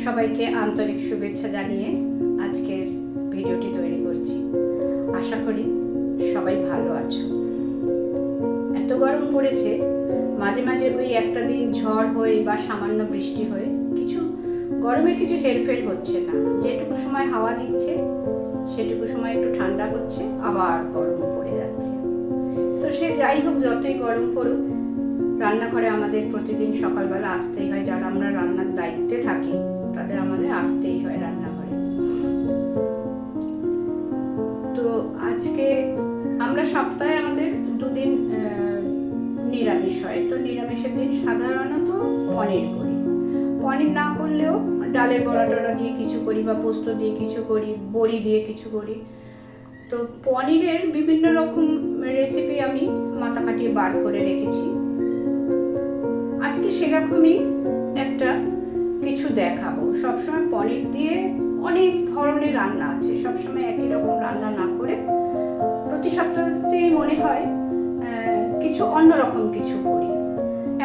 সবাইকে আন্তরিক শুভেচ্ছা জানিয়ে আজকের ভিডিওটি তৈরি করছি। আশা করি সবাই ভালো আছো। এত গরম পড়েছে, মাঝে মাঝে ওই একটা দিন ঝড় হয়ে বা সামান্য বৃষ্টি হয়ে গরমের কিছু হেরফের হচ্ছে না। যেটুকু সময় হাওয়া দিচ্ছে সেটুকু সময় একটু ঠান্ডা হচ্ছে, আবার গরম পড়ে যাচ্ছে। তো সে যাই হোক, যতই গরম পড়ুক, রান্নাঘরে আমাদের প্রতিদিন সকালবেলা আসতেই হয়। যারা আমরা রান্নার দায়িত্বে থাকি তাদের আমাদের আসতেই হয় রান্নাঘরে। তো আজকে আমরা সপ্তাহে আমাদের দুদিন নিরামিষ হয়। তো নিরামিষের দিন সাধারণত পনির করি। পনির না করলেও ডালের বড়া টড়া দিয়ে কিছু করি, বা পোস্ত দিয়ে কিছু করি, বড়ি দিয়ে কিছু করি। তো পনিরের বিভিন্ন রকম রেসিপি আমি মাথা কাটিয়ে বার করে রেখেছি। আজকে সেরকমই একটা কিছু দেখাবো। সবসময় পনির দিয়ে অনেক ধরনের রান্না আছে, সবসময় একই রকম রান্না না করে প্রতি সপ্তাহতেই মনে হয় কিছু অন্যরকম কিছু করি।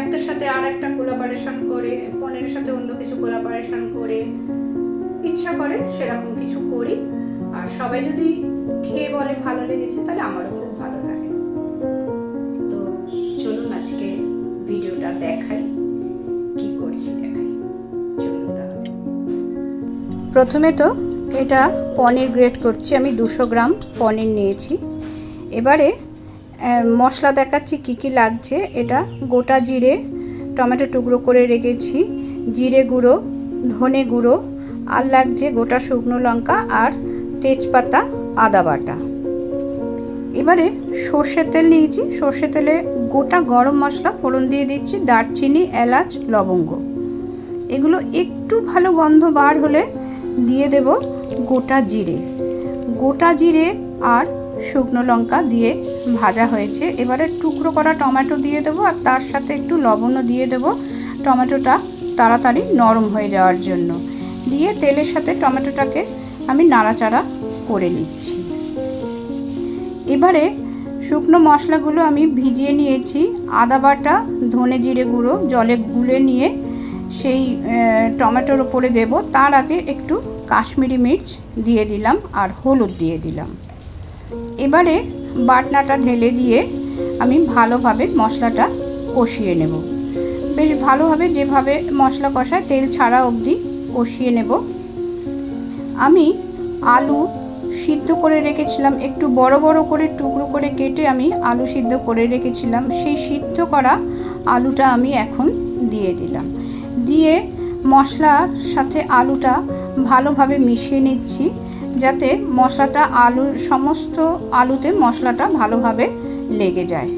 একটার সাথে আর একটা কোলাবোরেশন করে, পনিরের সাথে অন্য কিছু কোলাবোরেশন করে, ইচ্ছা করে সেরকম কিছু করি। আর সবাই যদি খেয়ে বলে ভালো লেগেছে, তাহলে আমারও খুব ভালো লাগে। তো চলুন আজকে ভিডিওটা দেখাই, কি করছি দেখাই। চলুন তাহলে। প্রথমে তো এটা পনির গ্রেট করছি। আমি 200 গ্রাম পনির নিয়েছি। এবারে মশলা দেখাচ্ছি কি কি লাগছে। এটা গোটা জিরে, টমেটো টুকরো করে রেখেছি, জিরে গুঁড়ো, ধনে গুঁড়ো, আর লাগছে গোটা শুকনো লঙ্কা আর তেজপাতা, আদা বাটা। এবারে সর্ষের তেল নিয়েছি। সর্ষের তেলে গোটা গরম মশলা ফোড়ন দিয়ে দিচ্ছি, দারচিনি, এলাচ, লবঙ্গ। এগুলো একটু ভালো গন্ধ বার হলে দিয়ে দেব গোটা জিরে। গোটা জিরে আর শুকনো লঙ্কা দিয়ে ভাজা হয়েছে। এবারে টুকরো করা টমেটো দিয়ে দেবো, আর তার সাথে একটু লবণও দিয়ে দেবো, টমেটোটা তাড়াতাড়ি নরম হয়ে যাওয়ার জন্য। দিয়ে তেলের সাথে টমেটোটাকে আমি নাড়াচাড়া করে নিচ্ছি। এবারে শুকনো মশলাগুলো আমি ভিজিয়ে নিয়েছি। আদা বাটা, ধনে জিরে গুঁড়ো জলে গুলে নিয়ে সেই টমেটোর ওপরে দেব। তার আগে একটু কাশ্মীরি মির্চ দিয়ে দিলাম আর হলুদ দিয়ে দিলাম। এবারে বাটনাটা ঢেলে দিয়ে আমি ভালোভাবে মশলাটা কষিয়ে নেব। বেশ ভালোভাবে, যেভাবে মশলা কষায় তেল ছাড়া অবধি কষিয়ে নেব। আমি আলু সিদ্ধ করে রেখেছিলাম, একটু বড় বড় করে টুকরো করে কেটে আমি আলু সিদ্ধ করে রেখেছিলাম। সেই সিদ্ধ করা আলুটা আমি এখন দিয়ে দিলাম। দিয়ে মশলার সাথে আলুটা ভালোভাবে মিশিয়ে নিচ্ছি, যাতে মশলাটা সমস্ত আলুতে মশলাটা ভালোভাবে লেগে যায়।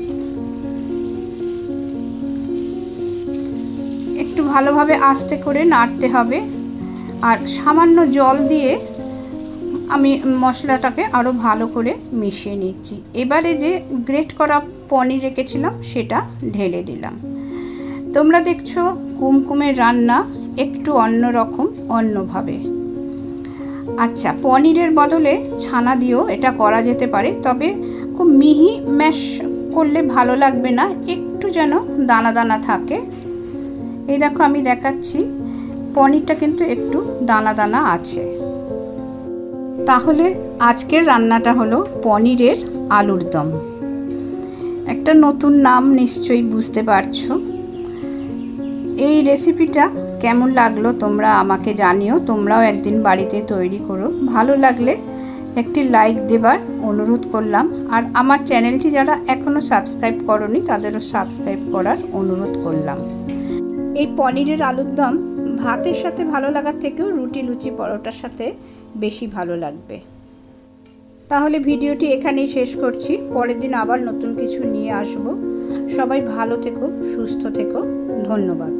একটু ভালোভাবে আস্তে করে নাড়তে হবে। আর সামান্য জল দিয়ে আমি মশলাটাকে আরও ভালো করে মিশিয়ে নিচ্ছি। এবারে যে গ্রেট করা পনির রেখেছিলাম সেটা ঢেলে দিলাম। তোমরা দেখছো কুমকুমের রান্না একটু অন্যরকম, অন্যভাবে। আচ্ছা, পনিরের বদলে ছানা দিয়েও এটা করা যেতে পারে, তবে খুব মিহি ম্যাশ করলে ভালো লাগবে না, একটু যেন দানা দানা থাকে। এই দেখো, আমি দেখাচ্ছি পনিরটা কিন্তু একটু দানা দানা আছে। তাহলে আজকের রান্নাটা হলো পনিরের আলুর দম। একটা নতুন নাম নিশ্চয়ই বুঝতে পারছো। এই রেসিপিটা কেমন লাগলো তোমরা আমাকে জানিও। তোমরাও একদিন বাড়িতে তৈরি করো। ভালো লাগলে একটি লাইক দেবার অনুরোধ করলাম। আর আমার চ্যানেলটি যারা এখনও সাবস্ক্রাইব করোনি তাদেরও সাবস্ক্রাইব করার অনুরোধ করলাম। এই পনিরের আলুর দম ভাতের সাথে ভালো লাগার থেকেও রুটি, লুচি, পরোটার সাথে বেশি ভালো লাগবে। তাহলে ভিডিওটি এখানেই শেষ করছি। পরের দিন আবার নতুন কিছু নিয়ে আসব। সবাই ভালো থেকো, সুস্থ থেকো। ধন্যবাদ।